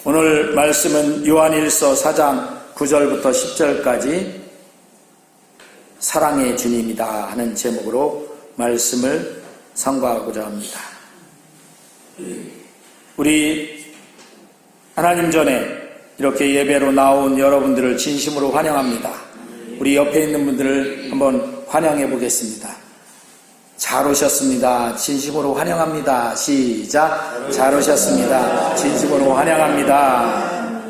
오늘 말씀은 요한일서 4장 9절부터 10절까지 사랑의 주님이다 하는 제목으로 말씀을 선고하고자 합니다. 우리 하나님 전에 이렇게 예배로 나온 여러분들을 진심으로 환영합니다. 우리 옆에 있는 분들을 한번 환영해 보겠습니다. 잘 오셨습니다. 진심으로 환영합니다. 시작. 잘 오셨습니다. 진심으로 환영합니다.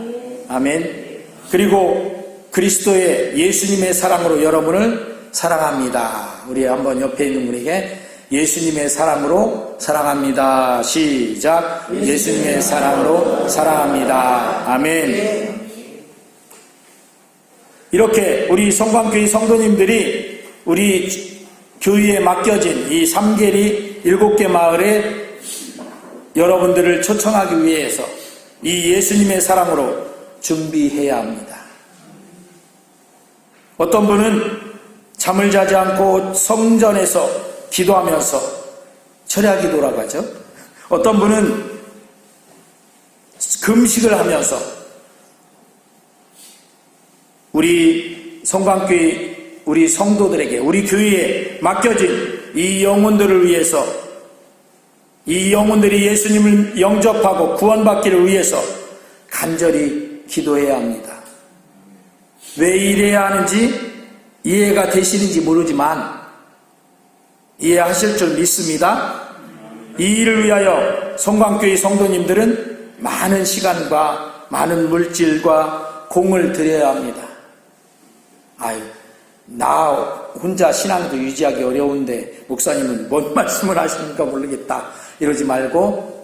아멘. 그리고 그리스도의 예수님의 사랑으로 여러분을 사랑합니다. 우리 한번 옆에 있는 분에게 예수님의 사랑으로 사랑합니다. 시작. 예수님의 사랑으로 사랑합니다. 아멘. 이렇게 우리 성광교회 성도님들이 우리 교회에 맡겨진 이 삼계리 7개 마을에 여러분들을 초청하기 위해서 이 예수님의 사랑으로 준비해야 합니다. 어떤 분은 잠을 자지 않고 성전에서 기도하면서 철야기도라고 하죠. 어떤 분은 금식을 하면서 우리 성광교회 우리 성도들에게 우리 교회에 맡겨진 이 영혼들을 위해서 이 영혼들이 예수님을 영접하고 구원받기를 위해서 간절히 기도해야 합니다. 왜 이래야 하는지 이해가 되시는지 모르지만 이해하실 줄 믿습니다. 이 일을 위하여 성광교회 성도님들은 많은 시간과 많은 물질과 공을 들여야 합니다. 나 혼자 신앙도 유지하기 어려운데 목사님은 뭔 말씀을 하시니까 모르겠다 이러지 말고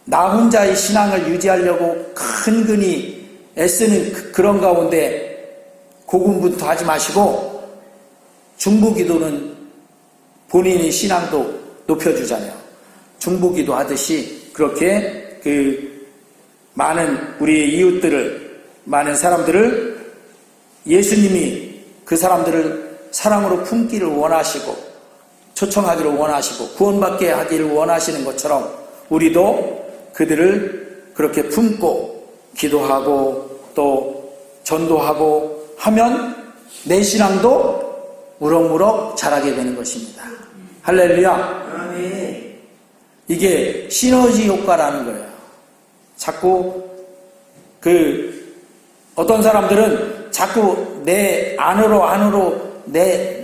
나 혼자의 신앙을 유지하려고 근근히 애쓰는 그런 가운데 고군분투하지 마시고 중보기도는 본인의 신앙도 높여주잖아요. 중보기도 하듯이 그렇게 많은 우리의 이웃들을 많은 사람들을 예수님이 그 사람들을 사랑으로 품기를 원하시고 초청하기를 원하시고 구원받게 하기를 원하시는 것처럼 우리도 그들을 그렇게 품고 기도하고 또 전도하고 하면 내 신앙도 무럭무럭 자라게 되는 것입니다. 할렐루야. 이게 시너지 효과라는 거예요. 자꾸 어떤 사람들은 자꾸 내 안으로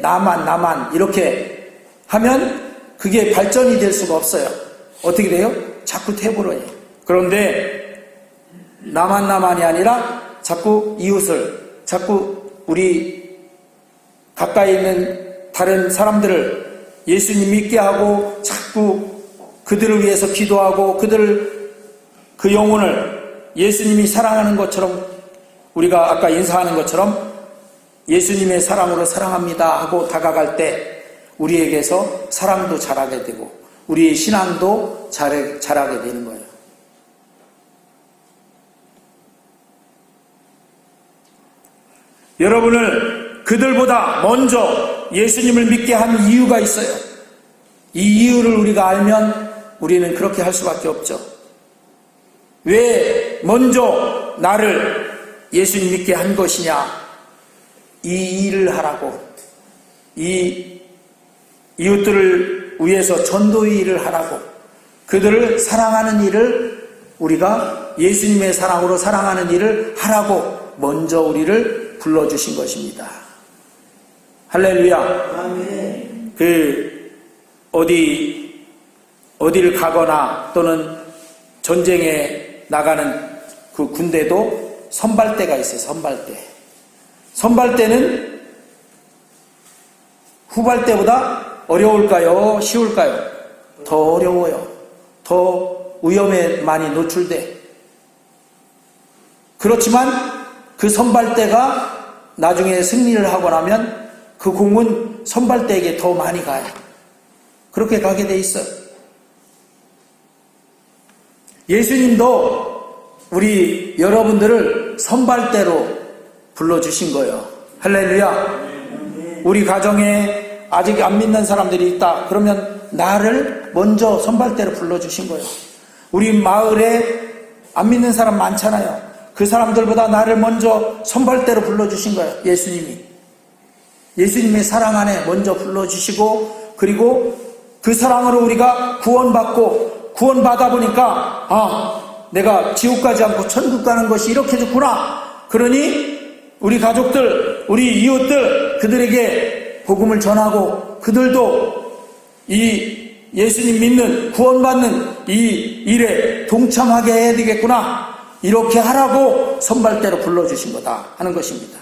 나만 이렇게 하면 그게 발전이 될 수가 없어요. 어떻게 돼요? 자꾸 태불어요. 그런데 나만이 아니라 자꾸 이웃을, 자꾸 우리 가까이 있는 다른 사람들을 예수님 믿게 하고 자꾸 그들을 위해서 기도하고 그 영혼을 예수님이 사랑하는 것처럼 우리가 아까 인사하는 것처럼 예수님의 사랑으로 사랑합니다 하고 다가갈 때 우리에게서 사랑도 자라게 되고 우리의 신앙도 자라게 되는 거예요. 여러분을 그들보다 먼저 예수님을 믿게 한 이유가 있어요. 이 이유를 우리가 알면 우리는 그렇게 할 수밖에 없죠. 왜 먼저 나를 예수님 믿게 한 것이냐? 이 일을 하라고, 이 이웃들을 위해서 전도의 일을 하라고, 그들을 사랑하는 일을 우리가 예수님의 사랑으로 사랑하는 일을 하라고 먼저 우리를 불러주신 것입니다. 할렐루야. 아멘. 어디를 가거나 또는 전쟁에 나가는 그 군대도 선발대가 있어요. 선발대는 후발대보다 어려울까요? 쉬울까요? 더 어려워요. 더 위험에 많이 노출돼. 그렇지만 그 선발대가 나중에 승리를 하고 나면 그 공은 선발대에게 더 많이 가요. 그렇게 가게 돼 있어요. 예수님도 우리 여러분들을 선발대로 불러주신 거예요. 할렐루야. 우리 가정에 아직 안 믿는 사람들이 있다. 그러면 나를 먼저 선발대로 불러주신 거예요. 우리 마을에 안 믿는 사람 많잖아요. 그 사람들보다 나를 먼저 선발대로 불러주신 거예요. 예수님의 사랑 안에 먼저 불러주시고, 그리고 그 사랑으로 우리가 구원받아 보니까 내가 지옥 가지 않고 천국 가는 것이 이렇게 좋구나. 그러니 우리 가족들, 우리 이웃들, 그들에게 복음을 전하고 그들도 이 예수님 믿는, 구원받는 이 일에 동참하게 해야 되겠구나. 이렇게 하라고 선발대로 불러주신 거다 하는 것입니다.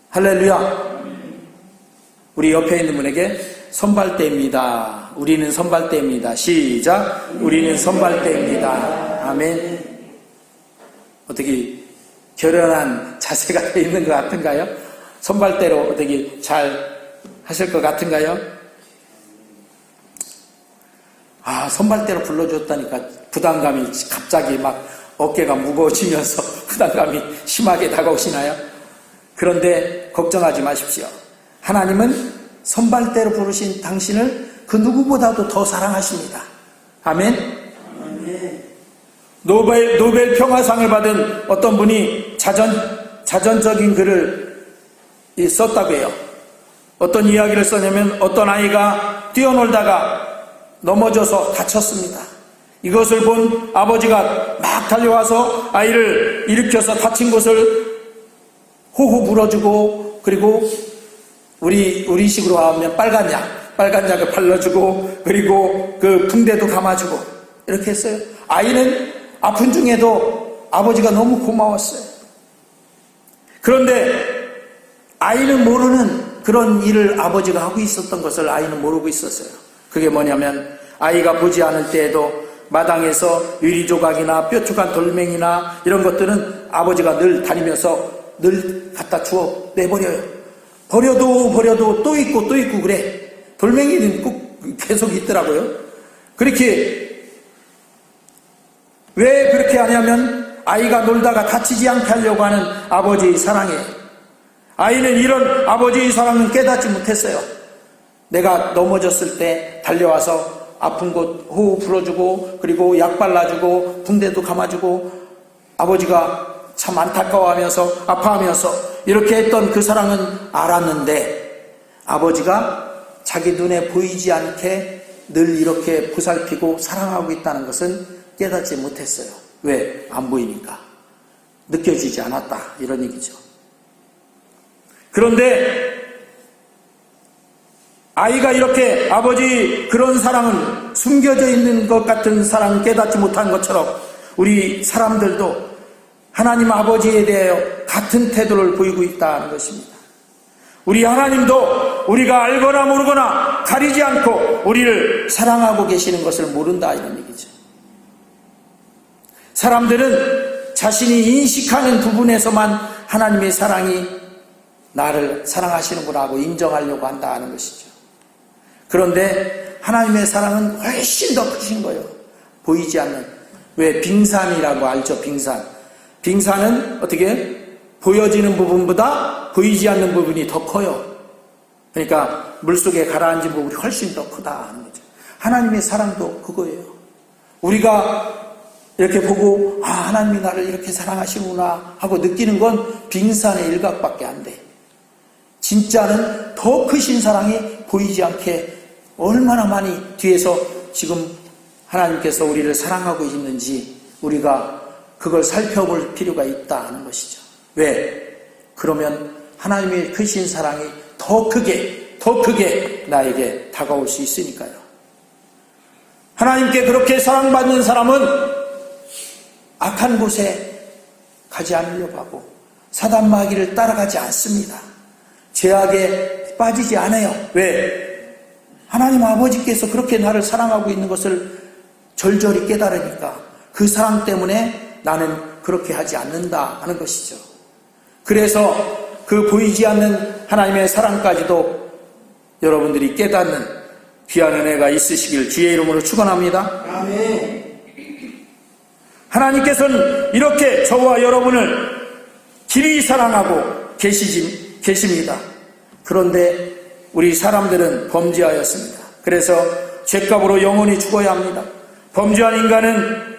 할렐루야. 우리 옆에 있는 분에게 선발대입니다. 우리는 선발대입니다. 시작. 우리는 선발대입니다. 아멘. 어떻게 결연한 자세가 되어 있는 것 같은가요? 선발대로 어떻게 잘 하실 것 같은가요? 선발대로 불러줬다니까 부담감이 갑자기 막 어깨가 무거워지면서 부담감이 심하게 다가오시나요? 그런데 걱정하지 마십시오. 하나님은 선발대로 부르신 당신을 그 누구보다도 더 사랑하십니다. 아멘. 노벨 평화상을 받은 어떤 분이 자전적인 글을 썼다고 해요. 어떤 이야기를 썼냐면 어떤 아이가 뛰어놀다가 넘어져서 다쳤습니다. 이것을 본 아버지가 막 달려와서 아이를 일으켜서 다친 곳을 호호 불어주고, 그리고 우리식으로 하면 빨간 약을 발라주고, 그리고 그 붕대도 감아주고 이렇게 했어요. 아이는 아픈 중에도 아버지가 너무 고마웠어요. 그런데 아이는 모르는 그런 일을 아버지가 하고 있었던 것을 아이는 모르고 있었어요. 그게 뭐냐면 아이가 보지 않을 때에도 마당에서 유리조각이나 뾰족한 돌멩이나 이런 것들은 아버지가 늘 다니면서 늘 갖다 주워 내버려요. 버려도 또 있고 그래. 돌멩이는 꼭 계속 있더라고요. 그렇게 왜 그렇게 하냐면 아이가 놀다가 다치지 않게 하려고 하는 아버지의 사랑이에요. 아이는 이런 아버지의 사랑은 깨닫지 못했어요. 내가 넘어졌을 때 달려와서 아픈 곳 호흡 불어주고, 그리고 약 발라주고, 붕대도 감아주고, 아버지가 참 안타까워하면서 아파하면서 이렇게 했던 그 사랑은 알았는데, 아버지가 자기 눈에 보이지 않게 늘 이렇게 보살피고 사랑하고 있다는 것은 깨닫지 못했어요. 왜? 안 보이니까. 느껴지지 않았다, 이런 얘기죠. 그런데 아이가 이렇게 아버지 그런 사랑은 숨겨져 있는 것 같은 사랑을 깨닫지 못한 것처럼 우리 사람들도 하나님 아버지에 대하여 같은 태도를 보이고 있다는 것입니다. 우리 하나님도 우리가 알거나 모르거나 가리지 않고 우리를 사랑하고 계시는 것을 모른다, 이런 얘기죠. 사람들은 자신이 인식하는 부분에서만 하나님의 사랑이 나를 사랑하시는구나 하고 인정하려고 한다 하는 것이죠. 그런데 하나님의 사랑은 훨씬 더 크신 거예요. 보이지 않는. 왜? 빙산이라고 알죠? 빙산은 어떻게? 보여지는 부분보다 보이지 않는 부분이 더 커요. 그러니까 물속에 가라앉은 부분이 훨씬 더 크다 하는 거죠. 하나님의 사랑도 그거예요. 우리가 이렇게 보고 하나님이 나를 이렇게 사랑하시구나 하고 느끼는 건 빙산의 일각밖에 안 돼. 진짜는 더 크신 사랑이 보이지 않게 얼마나 많이 뒤에서 지금 하나님께서 우리를 사랑하고 있는지 우리가 그걸 살펴볼 필요가 있다 하는 것이죠. 왜? 그러면 하나님의 크신 사랑이 더 크게 나에게 다가올 수 있으니까요. 하나님께 그렇게 사랑받는 사람은 악한 곳에 가지 않으려고 하고 사단 마귀를 따라가지 않습니다. 죄악에 빠지지 않아요. 왜? 하나님 아버지께서 그렇게 나를 사랑하고 있는 것을 절절히 깨달으니까 그 사랑 때문에 나는 그렇게 하지 않는다 하는 것이죠. 그래서 그 보이지 않는 하나님의 사랑까지도 여러분들이 깨닫는 귀한 은혜가 있으시길 주의 이름으로 축원합니다. 아멘. 하나님께서는 이렇게 저와 여러분을 길이 사랑하고 계십니다. 그런데 우리 사람들은 범죄하였습니다. 그래서 죄값으로 영원히 죽어야 합니다. 범죄한 인간은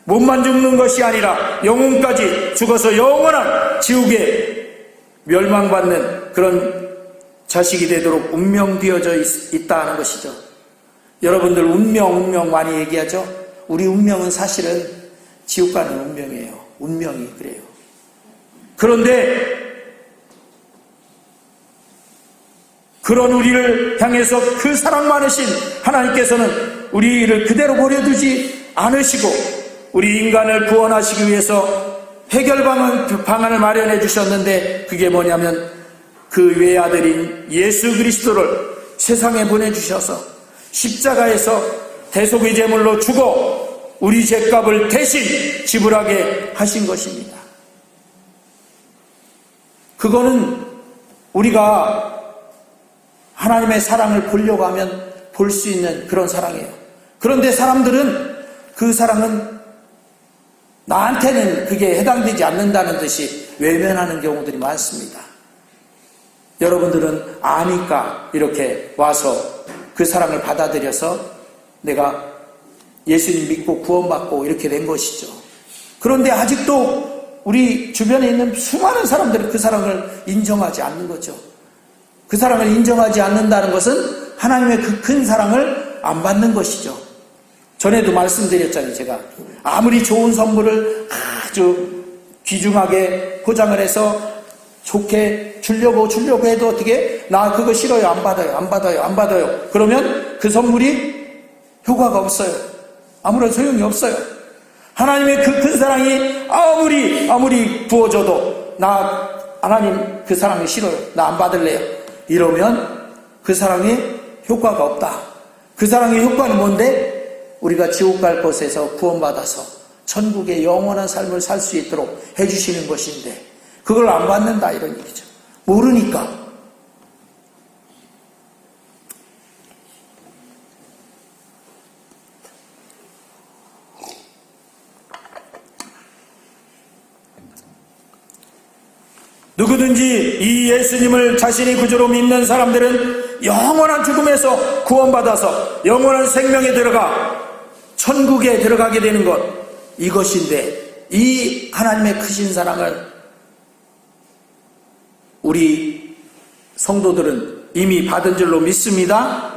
몸만 죽는 것이 아니라 영혼까지 죽어서 영원한 지옥에 멸망받는 그런 자식이 되도록 운명되어져 있다는 것이죠. 여러분들 운명 많이 얘기하죠. 우리 운명은 사실은 지옥 가는 운명이에요. 운명이 그래요. 그런데 그런 우리를 향해서 그 사랑 많으신 하나님께서는 우리를 그대로 버려두지 않으시고 우리 인간을 구원하시기 위해서 해결 방안을 마련해 주셨는데, 그게 뭐냐면 그 외아들인 예수 그리스도를 세상에 보내주셔서 십자가에서 대속의 제물로 죽어 우리 죄값을 대신 지불하게 하신 것입니다. 그거는 우리가 하나님의 사랑을 보려고 하면 볼 수 있는 그런 사랑이에요. 그런데 사람들은 그 사랑은 나한테는 그게 해당되지 않는다는 듯이 외면하는 경우들이 많습니다. 여러분들은 아니까 이렇게 와서 그 사랑을 받아들여서 내가 예수님 믿고 구원받고 이렇게 된 것이죠. 그런데 아직도 우리 주변에 있는 수많은 사람들이 그 사랑을 인정하지 않는 거죠. 그 사랑을 인정하지 않는다는 것은 하나님의 그 큰 사랑을 안 받는 것이죠. 전에도 말씀드렸잖아요. 제가 아무리 좋은 선물을 아주 귀중하게 포장을 해서 좋게 주려고 해도 어떻게 나 그거 싫어요, 안 받아요. 그러면 그 선물이 효과가 없어요. 아무런 소용이 없어요. 하나님의 그 큰 사랑이 아무리 부어줘도 나 하나님 그 사랑이 싫어요, 나 안 받을래요, 이러면 그 사랑에 효과가 없다. 그 사랑의 효과는 뭔데? 우리가 지옥 갈 곳에서 구원받아서 천국의 영원한 삶을 살 수 있도록 해주시는 것인데 그걸 안 받는다, 이런 얘기죠. 모르니까. 누구든지 이 예수님을 자신의 구주로 믿는 사람들은 영원한 죽음에서 구원받아서 영원한 생명에 들어가 천국에 들어가게 되는 것, 이것인데 이 하나님의 크신 사랑을 우리 성도들은 이미 받은 줄로 믿습니다.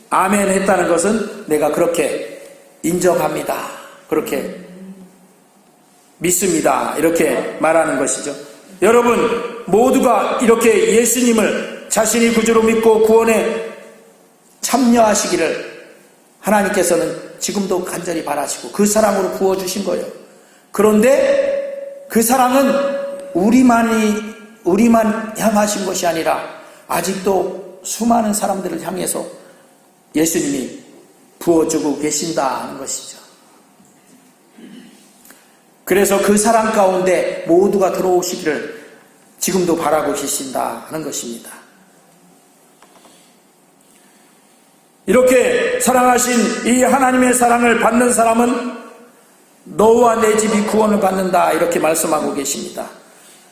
아멘 했다는 것은 내가 그렇게 인정합니다, 그렇게 믿습니다, 이렇게 말하는 것이죠. 여러분 모두가 이렇게 예수님을 자신의 구주로 믿고 구원에 참여하시기를 하나님께서는 지금도 간절히 바라시고 그 사랑으로 부어주신 거예요. 그런데 그 사랑은 우리만 향하신 것이 아니라 아직도 수많은 사람들을 향해서 예수님이 부어주고 계신다는 것이죠. 그래서 그 사랑 가운데 모두가 들어오시기를 지금도 바라고 계신다는 것입니다. 이렇게 사랑하신 이 하나님의 사랑을 받는 사람은 너와 내 집이 구원을 받는다, 이렇게 말씀하고 계십니다.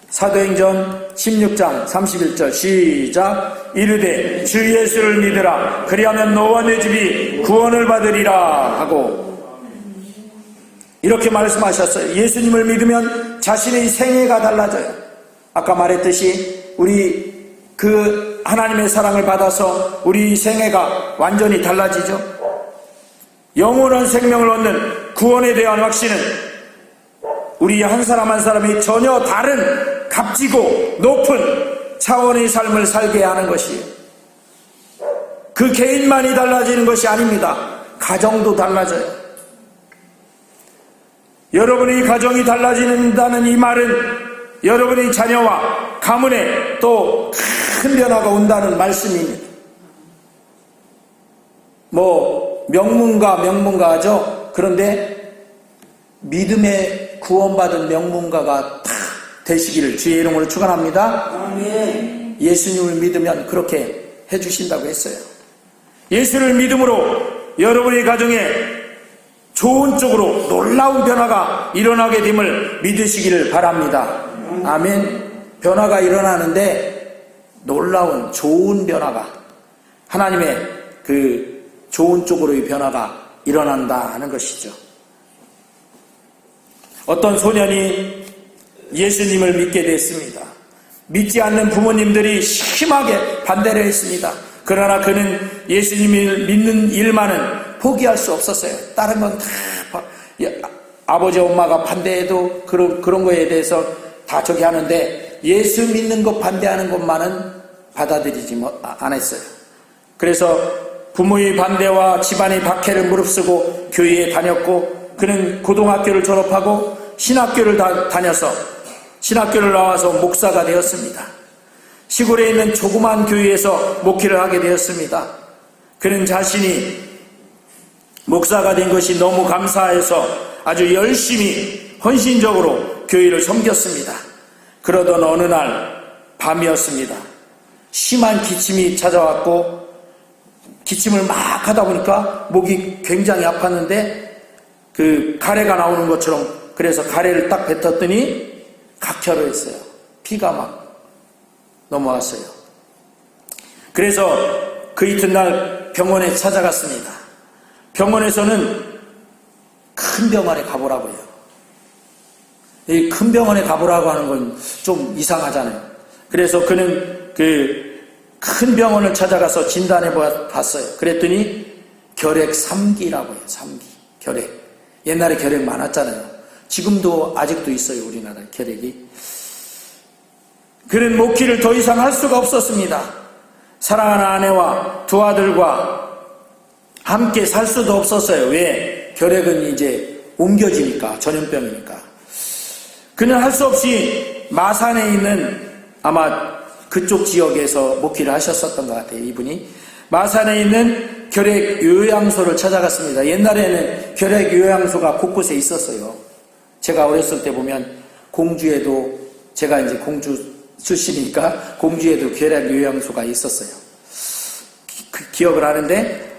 사도행전 16장 31절 시작. 이르되 주 예수를 믿으라, 그리하면 너와 내 집이 구원을 받으리라 하고 이렇게 말씀하셨어요. 예수님을 믿으면 자신의 생애가 달라져요. 아까 말했듯이 우리 그 하나님의 사랑을 받아서 우리 생애가 완전히 달라지죠. 영원한 생명을 얻는 구원에 대한 확신은 우리 한 사람 한 사람이 전혀 다른 값지고 높은 차원의 삶을 살게 하는 것이에요. 그 개인만이 달라지는 것이 아닙니다. 가정도 달라져요. 여러분의 가정이 달라진다는 이 말은 여러분의 자녀와 가문에 또 큰 변화가 온다는 말씀입니다. 명문가죠. 그런데 믿음에 구원받은 명문가가 다 되시기를 주의 이름으로 축원합니다. 아멘. 예수님을 믿으면 그렇게 해주신다고 했어요. 예수를 믿음으로 여러분의 가정에 좋은 쪽으로 놀라운 변화가 일어나게 됨을 믿으시기를 바랍니다. 아멘. 변화가 일어나는데 놀라운 좋은 변화가, 하나님의 그 좋은 쪽으로의 변화가 일어난다는 것이죠. 어떤 소년이 예수님을 믿게 됐습니다. 믿지 않는 부모님들이 심하게 반대를 했습니다. 그러나 그는 예수님을 믿는 일만은 포기할 수 없었어요. 다른 건 다 아버지 엄마가 반대해도 그런 거에 대해서 다 저기 하는데 예수 믿는 것 반대하는 것만은 받아들이지 않았어요. 그래서 부모의 반대와 집안의 박해를 무릅쓰고 교회에 다녔고, 그는 고등학교를 졸업하고 신학교를 다녀서 신학교를 나와서 목사가 되었습니다. 시골에 있는 조그만 교회에서 목회를 하게 되었습니다. 그는 자신이 목사가 된 것이 너무 감사해서 아주 열심히 헌신적으로 교회를 섬겼습니다. 그러던 어느 날 밤이었습니다. 심한 기침이 찾아왔고, 기침을 막 하다 보니까 목이 굉장히 아팠는데 그 가래가 나오는 것처럼, 그래서 가래를 딱 뱉었더니 각혈을 했어요. 피가 막 넘어왔어요. 그래서 그 이튿날 병원에 찾아갔습니다. 병원에서는 큰 병원에 가보라고 해요. 이 큰 병원에 가보라고 하는 건 좀 이상하잖아요. 그래서 그는 그 큰 병원을 찾아가서 진단해 봤어요. 그랬더니 결핵 3기라고 해요. 3기. 결핵. 옛날에 결핵 많았잖아요. 지금도 아직도 있어요. 우리나라에 결핵이. 그는 목회를 더 이상 할 수가 없었습니다. 사랑하는 아내와 두 아들과 함께 살 수도 없었어요. 왜? 결핵은 이제 옮겨지니까, 전염병이니까. 그는 할 수 없이 마산에 있는, 아마 그쪽 지역에서 목회를 하셨었던 것 같아요. 이분이 마산에 있는 결핵 요양소를 찾아갔습니다. 옛날에는 결핵 요양소가 곳곳에 있었어요. 제가 어렸을 때 보면 공주에도, 제가 이제 공주 출신이니까 공주에도 결핵 요양소가 있었어요. 기억을 하는데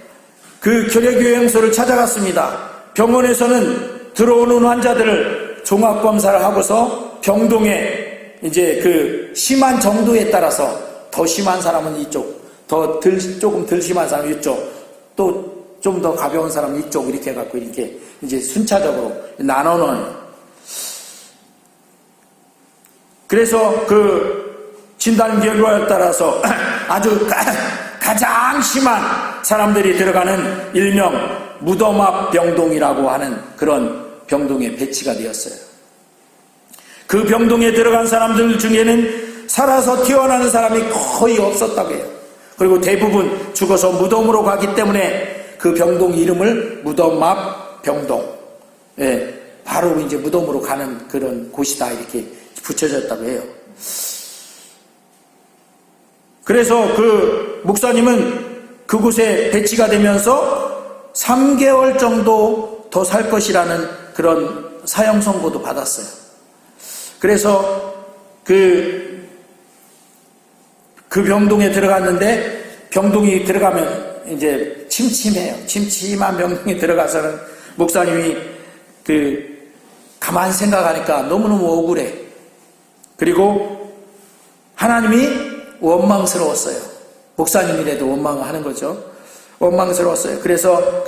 그 결핵 요양소를 찾아갔습니다. 병원에서는 들어오는 환자들을 종합검사를 하고서 병동에 이제 그 심한 정도에 따라서 더 심한 사람은 이쪽, 조금 덜 심한 사람은 이쪽, 또 좀 더 가벼운 사람은 이쪽, 이렇게 해갖고 이렇게 이제 순차적으로 나눠놓은. 그래서 그 진단 결과에 따라서 아주 가장 심한 사람들이 들어가는 일명 무덤 앞 병동이라고 하는 그런 병동에 배치가 되었어요. 그 병동에 들어간 사람들 중에는 살아서 태어나는 사람이 거의 없었다고 해요. 그리고 대부분 죽어서 무덤으로 가기 때문에 그 병동 이름을 무덤 앞 병동, 바로 이제 무덤으로 가는 그런 곳이다, 이렇게 붙여졌다고 해요. 그래서 그 목사님은 그곳에 배치가 되면서 3개월 정도 더 살 것이라는 그런 사형 선고도 받았어요. 그래서 그 병동에 들어갔는데, 병동이 들어가면 이제 침침해요. 침침한 병동에 들어가서는 목사님이 가만히 생각하니까 너무너무 억울해. 그리고 하나님이 원망스러웠어요. 목사님이라도 원망하는 거죠. 원망스러웠어요. 그래서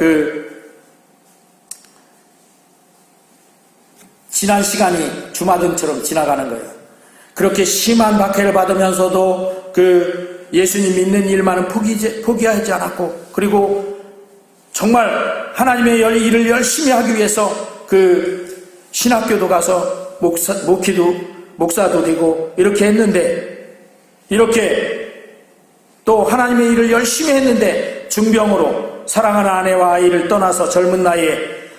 지난 시간이 주마등처럼 지나가는 거예요. 그렇게 심한 박해를 받으면서도 예수님 믿는 일만은 포기하지 않았고, 그리고 정말 하나님의 일을 열심히 하기 위해서 신학교도 가서 목사도 되고 이렇게 했는데, 이렇게 또 하나님의 일을 열심히 했는데 중병으로 사랑하는 아내와 아이를 떠나서 젊은 나이에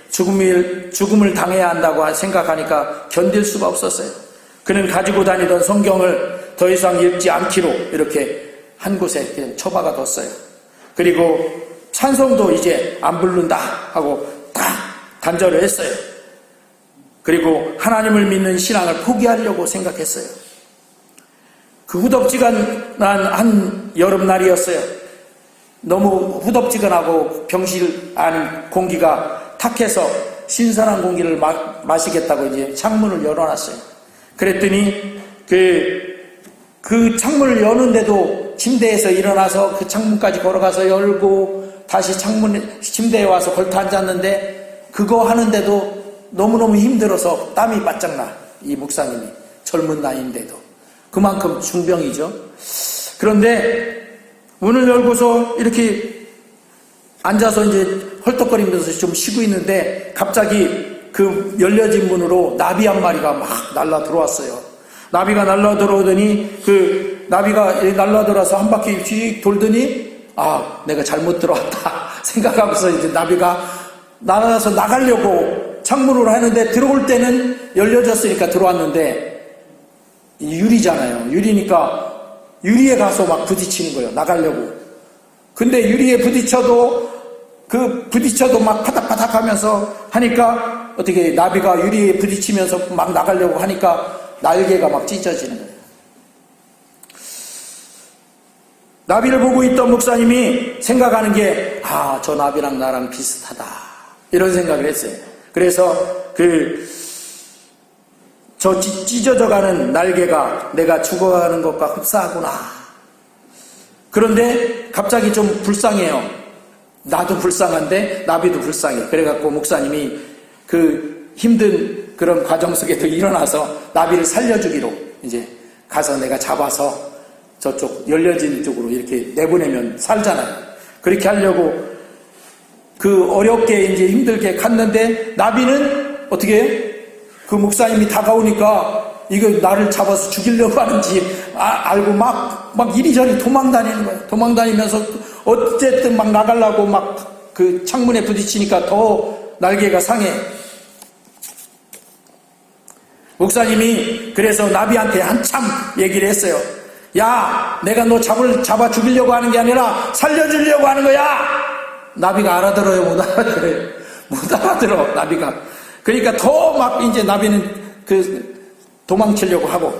죽음을 당해야 한다고 생각하니까 견딜 수가 없었어요. 그는 가지고 다니던 성경을 더 이상 읽지 않기로 이렇게 한 곳에 그냥 처박아 뒀어요. 그리고 찬송도 이제 안 부른다 하고 딱 단절을 했어요. 그리고 하나님을 믿는 신앙을 포기하려고 생각했어요. 그 후덥지근한 한 여름날이었어요. 너무 후덥지근하고 병실 안 공기가 탁해서 신선한 공기를 마시겠다고 이제 창문을 열어놨어요. 그랬더니 그 창문을 여는데도 침대에서 일어나서 그 창문까지 걸어가서 열고 다시 침대에 와서 걸터 앉았는데, 그거 하는데도 너무너무 힘들어서 땀이 바짝 나. 이 목사님이 젊은 나이인데도 그만큼 중병이죠. 그런데 문을 열고서 이렇게 앉아서 이제 헐떡거리면서 좀 쉬고 있는데 갑자기 그 열려진 문으로 나비 한 마리가 막 날라 들어왔어요. 나비가 날라 들어오더니 그 나비가 날라 들어와서 한 바퀴 휙 돌더니 아, 내가 잘못 들어왔다 생각하고서 이제 나비가 날아서 나가려고 창문으로 하는데 들어올 때는 열려졌으니까 들어왔는데 유리잖아요. 유리니까 유리에 가서 막 부딪히는 거예요. 나가려고. 근데 유리에 부딪혀도 막 파닥파닥 하면서 하니까 어떻게 나비가 유리에 부딪히면서 막 나가려고 하니까 날개가 막 찢어지는 거예요. 나비를 보고 있던 목사님이 생각하는 게, 아, 저 나비랑 나랑 비슷하다. 이런 생각을 했어요. 그래서 저 찢어져 가는 날개가 내가 죽어가는 것과 흡사하구나. 그런데 갑자기 좀 불쌍해요. 나도 불쌍한데 나비도 불쌍해. 그래갖고 목사님이 그 힘든 그런 과정 속에도 일어나서 나비를 살려주기로 이제 가서 내가 잡아서 저쪽 열려진 쪽으로 이렇게 내보내면 살잖아요. 그렇게 하려고 그 어렵게 이제 힘들게 갔는데 나비는 어떻게 그 목사님이 다가오니까 이거 나를 잡아서 죽이려고 하는지 알고 막 이리저리 도망다니는 거예요. 도망다니면서 어쨌든 막 나가려고 막 그 창문에 부딪히니까 더 날개가 상해. 목사님이 그래서 나비한테 한참 얘기를 했어요. 야, 내가 너 잡아 죽이려고 하는 게 아니라 살려주려고 하는 거야. 나비가 알아들어요? 못 알아들어요? 못 알아들어, 나비가. 그러니까 더 막 이제 나비는 도망치려고 하고.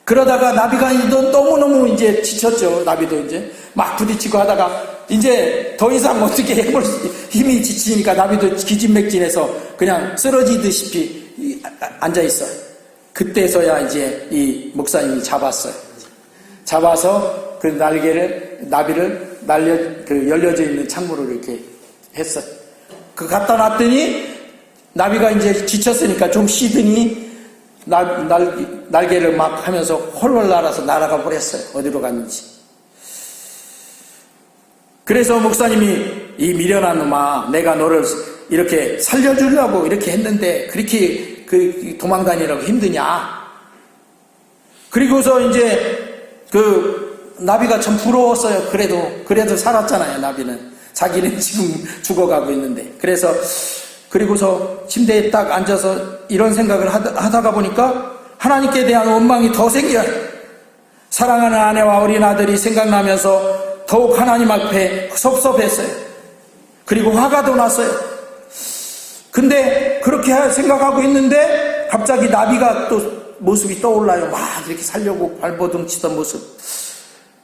그러다가 나비가 너무너무 이제 지쳤죠. 나비도 이제 막 부딪히고 하다가 이제 더 이상 어떻게 힘이 지치니까 나비도 기진맥진해서 그냥 쓰러지듯이 앉아있어요. 그때서야 이제 이 목사님이 잡았어요. 잡아서 그 나비를 열려져 있는 창문으로 이렇게 했어요. 갖다 놨더니 나비가 이제 지쳤으니까 좀 쉬더니 날개를 막 하면서 헐헐 날아서 날아가 버렸어요. 어디로 갔는지. 그래서 목사님이 이 미련한 놈아, 내가 너를 이렇게 살려주려고 이렇게 했는데 그렇게 도망다니라고 힘드냐? 그리고서 이제 나비가 참 부러웠어요. 그래도 살았잖아요. 나비는 자기는 지금 죽어가고 있는데. 그리고서 침대에 딱 앉아서 이런 생각을 하다가 보니까 하나님께 대한 원망이 더 생겨요. 사랑하는 아내와 어린 아들이 생각나면서 더욱 하나님 앞에 섭섭했어요. 그리고 화가 더 났어요. 근데 그렇게 생각하고 있는데 갑자기 나비가 또 모습이 떠올라요. 막 이렇게 살려고 발버둥 치던 모습.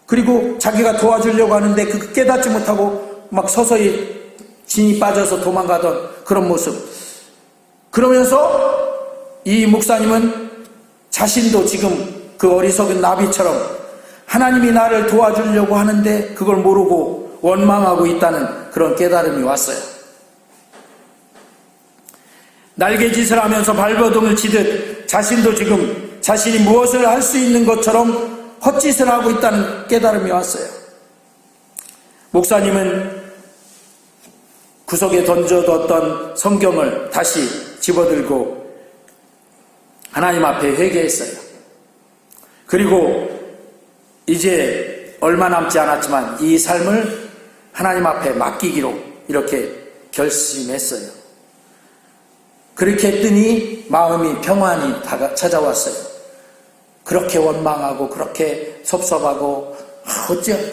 그리고 자기가 도와주려고 하는데 깨닫지 못하고 막 서서히 진이 빠져서 도망가던 그런 모습. 그러면서 이 목사님은 자신도 지금 그 어리석은 나비처럼 하나님이 나를 도와주려고 하는데 그걸 모르고 원망하고 있다는 그런 깨달음이 왔어요. 날개짓을 하면서 발버둥을 치듯 자신도 지금 자신이 무엇을 할 수 있는 것처럼 헛짓을 하고 있다는 깨달음이 왔어요. 목사님은 구석에 던져뒀던 성경을 다시 집어들고 하나님 앞에 회개했어요. 그리고 이제 얼마 남지 않았지만 이 삶을 하나님 앞에 맡기기로 이렇게 결심했어요. 그렇게 했더니 마음이 평안히 찾아왔어요. 그렇게 원망하고 그렇게 섭섭하고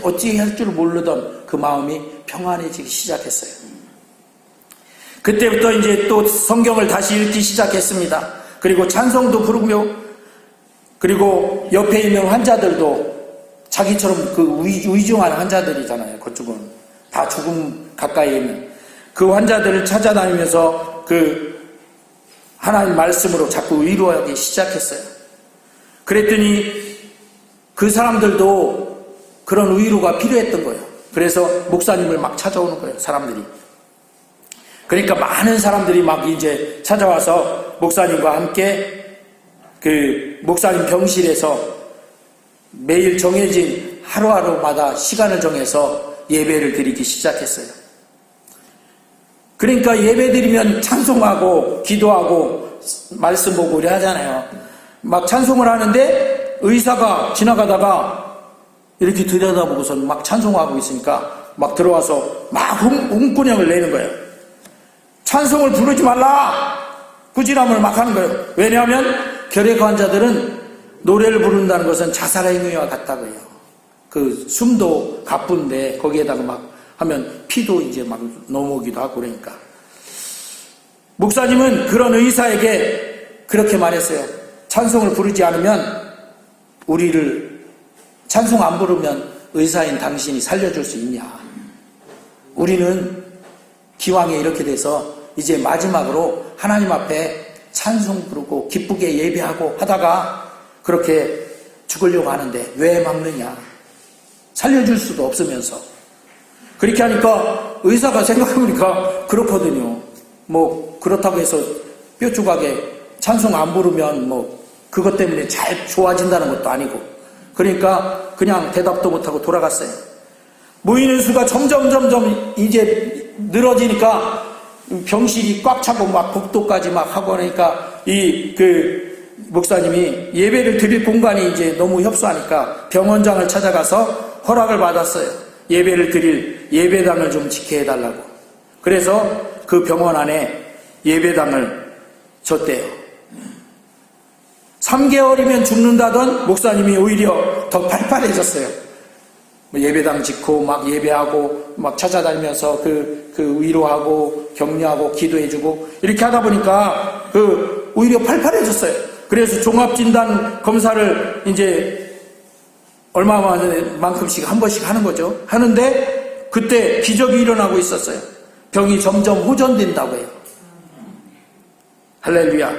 어찌 할 줄 모르던 그 마음이 평안해지기 시작했어요. 그때부터 이제 또 성경을 다시 읽기 시작했습니다. 그리고 찬송도 부르며, 그리고 옆에 있는 환자들도 자기처럼 위중한 환자들이잖아요. 그쪽은 다 죽음 가까이에 있는 그 환자들을 찾아다니면서 하나님 말씀으로 자꾸 위로하기 시작했어요. 그랬더니 그 사람들도 그런 위로가 필요했던 거예요. 그래서 목사님을 막 찾아오는 거예요. 사람들이. 그러니까 많은 사람들이 막 이제 찾아와서 목사님과 함께 그 목사님 병실에서 매일 정해진 하루하루마다 시간을 정해서 예배를 드리기 시작했어요. 그러니까 예배 드리면 찬송하고 기도하고 말씀 보고 이래 하잖아요. 막 찬송을 하는데 의사가 지나가다가 이렇게 들여다보고서 막 찬송하고 있으니까 막 들어와서 막 홍군형을 내는 거예요. 찬송을 부르지 말라! 꾸지람을 막 하는 거예요. 왜냐하면 결핵 환자들은 노래를 부른다는 것은 자살의 행위와 같다고요. 그 숨도 가쁜데 거기에다가 막 하면 피도 이제 막 넘어오기도 하고 그러니까. 목사님은 그런 의사에게 그렇게 말했어요. 찬송을 부르지 않으면 우리를 찬송 안 부르면 의사인 당신이 살려줄 수 있냐. 우리는 기왕에 이렇게 돼서 이제 마지막으로 하나님 앞에 찬송 부르고 기쁘게 예배하고 하다가 그렇게 죽으려고 하는데 왜 막느냐. 살려줄 수도 없으면서. 그렇게 하니까 의사가 생각해보니까 그렇거든요. 뭐 그렇다고 해서 뾰족하게 찬송 안 부르면 뭐 그것 때문에 잘 좋아진다는 것도 아니고 그러니까 그냥 대답도 못하고 돌아갔어요. 모이는 수가 점점 이제 늘어지니까 병실이 꽉 차고 막 복도까지 막 하고 하니까 목사님이 예배를 드릴 공간이 이제 너무 협소하니까 병원장을 찾아가서 허락을 받았어요. 예배를 드릴 예배당을 좀 지켜해 달라고. 그래서 그 병원 안에 예배당을 줬대요. 3개월이면 죽는다던 목사님이 오히려 더 팔팔해졌어요. 예배당 짓고 막 예배하고 막 찾아다니면서 그 위로하고 격려하고 기도해주고 이렇게 하다 보니까 오히려 팔팔해졌어요. 그래서 종합진단 검사를 이제 얼마만큼씩 한 번씩 하는 거죠. 하는데 그때 기적이 일어나고 있었어요. 병이 점점 호전된다고 해요. 할렐루야.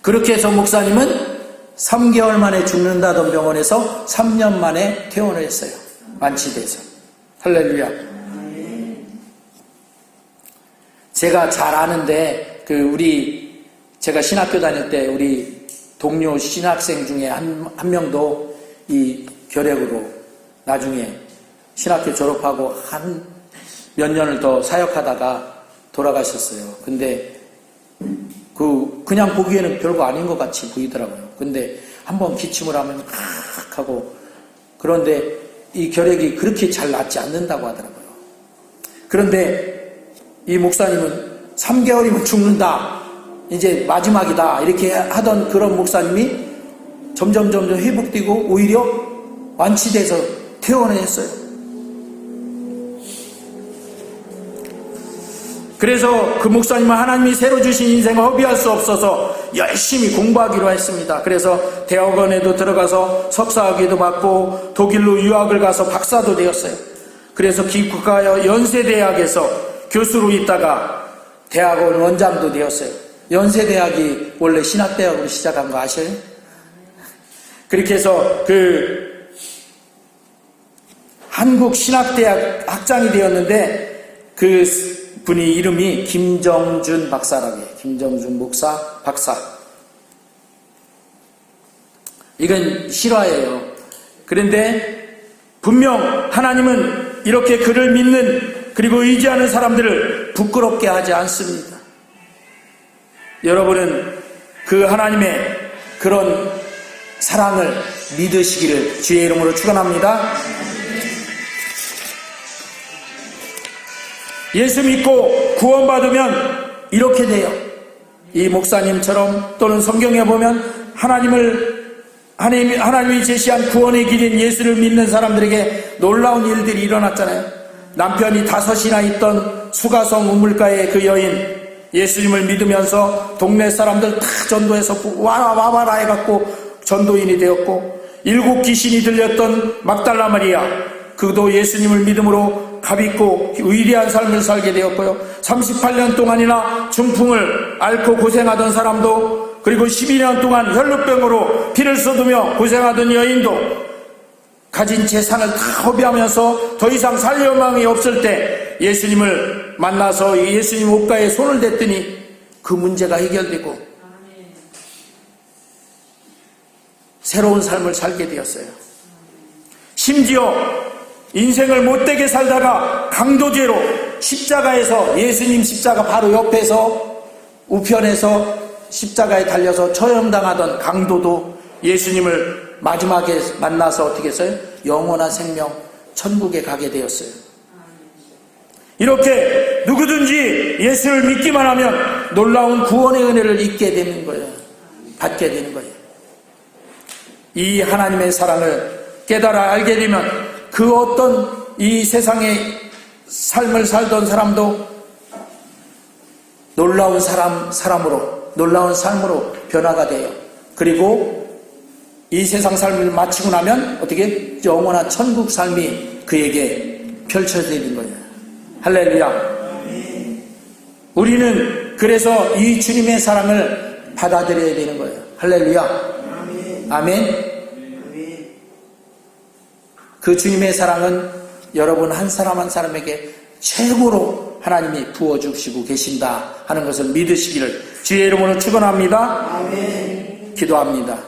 그렇게 해서 목사님은 3개월 만에 죽는다던 병원에서 3년 만에 퇴원을 했어요. 완치돼서. 할렐루야. 제가 잘 아는데 제가 신학교 다닐 때 우리 동료 신학생 중에 한 명도 이 결핵으로 나중에 신학교 졸업하고 한 몇 년을 더 사역하다가 돌아가셨어요. 근데 그냥 보기에는 별거 아닌 것 같이 보이더라고요. 근데 한번 기침을 하면 칵 하고 그런데 이 결핵이 그렇게 잘 낫지 않는다고 하더라고요. 그런데 이 목사님은 3개월이면 죽는다. 이제 마지막이다. 이렇게 하던 그런 목사님이 점점 회복되고 오히려 완치돼서 퇴원을 했어요. 그래서 그 목사님은 하나님이 새로 주신 인생을 허비할 수 없어서 열심히 공부하기로 했습니다. 그래서 대학원에도 들어가서 석사학위도 받고 독일로 유학을 가서 박사도 되었어요. 그래서 기국하여 연세대학에서 교수로 있다가 대학원 원장도 되었어요. 연세대학이 원래 신학대학으로 시작한 거 아셔요? 그렇게 해서 한국신학대학 학장이 되었는데 분이 이름이 김정준 박사라고 해요. 김정준 목사, 박사. 이건 실화예요. 그런데 분명 하나님은 이렇게 그를 믿는 그리고 의지하는 사람들을 부끄럽게 하지 않습니다. 여러분은 그 하나님의 그런 사랑을 믿으시기를 주의 이름으로 축원합니다. 예수 믿고 구원받으면 이렇게 돼요. 이 목사님처럼 또는 성경에 보면 하나님이 제시한 구원의 길인 예수를 믿는 사람들에게 놀라운 일들이 일어났잖아요. 남편이 5이나 있던 수가성 우물가의 그 여인, 예수님을 믿으면서 동네 사람들 다 전도해서 와봐라 해갖고 전도인이 되었고, 7 귀신이 들렸던 막달라 마리아, 그도 예수님을 믿음으로 값있고 위대한 삶을 살게 되었고요. 38년 동안이나 중풍을 앓고 고생하던 사람도, 그리고 12년 동안 혈루병으로 피를 쏟으며 고생하던 여인도 가진 재산을 다 허비하면서 더 이상 살 여망이 없을 때 예수님을 만나서 예수님 옷가에 손을 댔더니 그 문제가 해결되고 새로운 삶을 살게 되었어요. 심지어 인생을 못되게 살다가 강도죄로 십자가에서, 예수님 십자가 바로 옆에서 우편에서 십자가에 달려서 처형당하던 강도도 예수님을 마지막에 만나서 어떻게 했어요? 영원한 생명 천국에 가게 되었어요. 이렇게 누구든지 예수를 믿기만 하면 놀라운 구원의 은혜를 잊게 되는 거예요. 받게 되는 거예요. 이 하나님의 사랑을 깨달아 알게 되면 그 어떤 이 세상의 삶을 살던 사람도 놀라운 사람으로, 놀라운 삶으로 변화가 돼요. 그리고 이 세상 삶을 마치고 나면 어떻게 영원한 천국 삶이 그에게 펼쳐지는 거예요. 할렐루야. 우리는 그래서 이 주님의 사랑을 받아들여야 되는 거예요. 할렐루야. 아멘. 그 주님의 사랑은 여러분 한 사람 한 사람에게 최고로 하나님이 부어주시고 계신다 하는 것을 믿으시기를 주의 이름으로 축원합니다. 기도합니다.